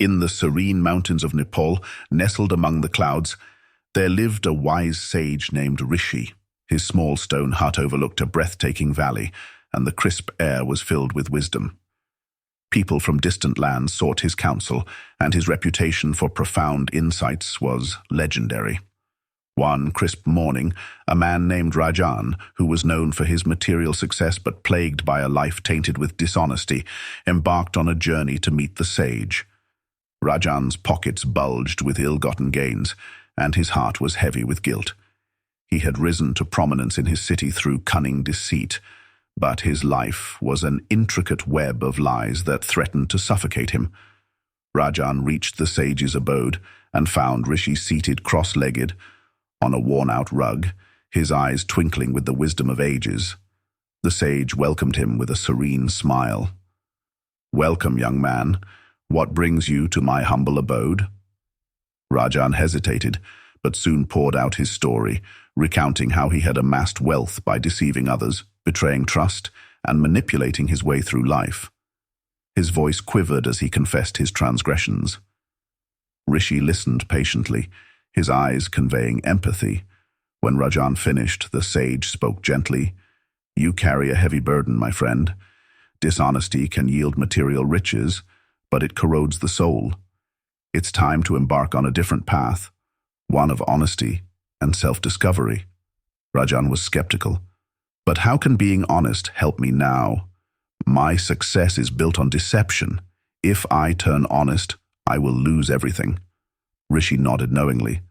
In the serene mountains of Nepal, nestled among the clouds, there lived a wise sage named Rishi. His small stone hut overlooked a breathtaking valley, and the crisp air was filled with wisdom. People from distant lands sought his counsel, and his reputation for profound insights was legendary. One crisp morning, a man named Rajan, who was known for his material success but plagued by a life tainted with dishonesty, embarked on a journey to meet the sage. Rajan's pockets bulged with ill-gotten gains, and his heart was heavy with guilt. He had risen to prominence in his city through cunning deceit, but his life was an intricate web of lies that threatened to suffocate him. Rajan reached the sage's abode and found Rishi seated cross-legged on a worn-out rug, his eyes twinkling with the wisdom of ages. The sage welcomed him with a serene smile. "Welcome, young man. What brings you to my humble abode?" Rajan hesitated, but soon poured out his story, recounting how he had amassed wealth by deceiving others, betraying trust, and manipulating his way through life. His voice quivered as he confessed his transgressions. Rishi listened patiently, his eyes conveying empathy. When Rajan finished, the sage spoke gently. "You carry a heavy burden, my friend. Dishonesty can yield material riches, but it corrodes the soul. It's time to embark on a different path, one of honesty and self-discovery." Rajan was skeptical. "But how can being honest help me now? My success is built on deception. If I turn honest, I will lose everything." Rishi nodded knowingly.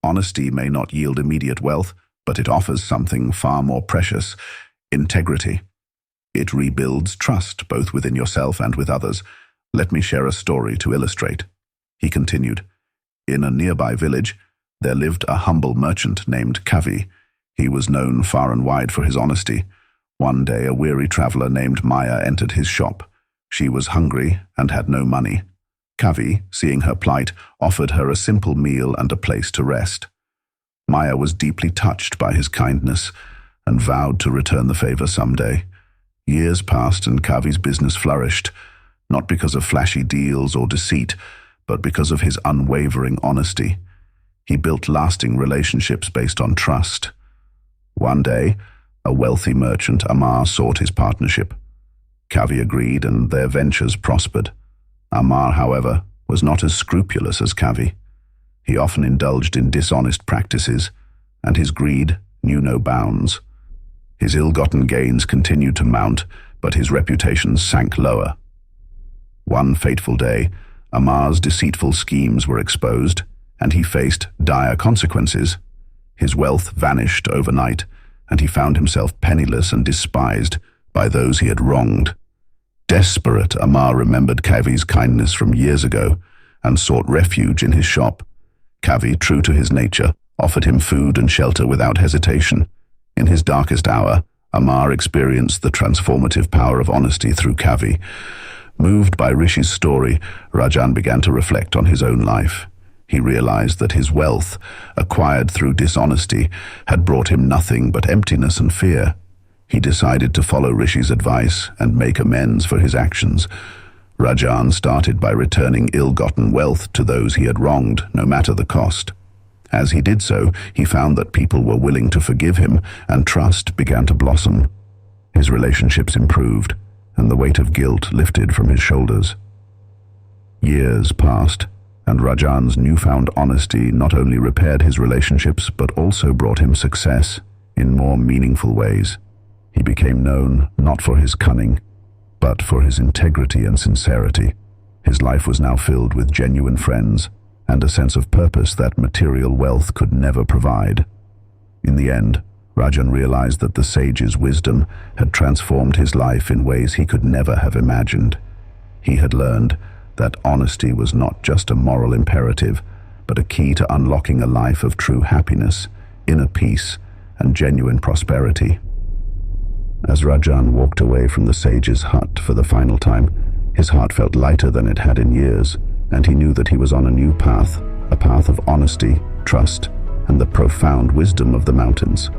"Honesty may not yield immediate wealth, but it offers something far more precious: integrity. It rebuilds trust, both within yourself and with others. Let me share a story to illustrate." He continued. "In a nearby village, there lived a humble merchant named Kavi. He was known far and wide for his honesty. One day, a weary traveler named Maya entered his shop. She was hungry and had no money. Kavi, seeing her plight, offered her a simple meal and a place to rest. Maya was deeply touched by his kindness and vowed to return the favor someday. Years passed and Kavi's business flourished, not because of flashy deals or deceit, but because of his unwavering honesty. He built lasting relationships based on trust. One day, a wealthy merchant, Amar, sought his partnership. Kavi agreed, and their ventures prospered. Amar, however, was not as scrupulous as Kavi. He often indulged in dishonest practices, and his greed knew no bounds. His ill-gotten gains continued to mount, but his reputation sank lower. One fateful day, Amar's deceitful schemes were exposed, and he faced dire consequences. His wealth vanished overnight, and he found himself penniless and despised by those he had wronged. Desperate, Amar remembered Kavi's kindness from years ago and sought refuge in his shop. Kavi, true to his nature, offered him food and shelter without hesitation. In his darkest hour, Amar experienced the transformative power of honesty through Kavi. Moved by Rishi's story, Rajan began to reflect on his own life. He realized that his wealth, acquired through dishonesty, had brought him nothing but emptiness and fear. He decided to follow Rishi's advice and make amends for his actions. Rajan started by returning ill-gotten wealth to those he had wronged, no matter the cost. As he did so, he found that people were willing to forgive him, and trust began to blossom. His relationships improved, and the weight of guilt lifted from his shoulders. Years passed, and Rajan's newfound honesty not only repaired his relationships but also brought him success in more meaningful ways. He became known not for his cunning, but for his integrity and sincerity. His life was now filled with genuine friends and a sense of purpose that material wealth could never provide. In the end, Rajan realized that the sage's wisdom had transformed his life in ways he could never have imagined. He had learned that honesty was not just a moral imperative, but a key to unlocking a life of true happiness, inner peace, and genuine prosperity. As Rajan walked away from the sage's hut for the final time, his heart felt lighter than it had in years, and he knew that he was on a new path, a path of honesty, trust, and the profound wisdom of the mountains.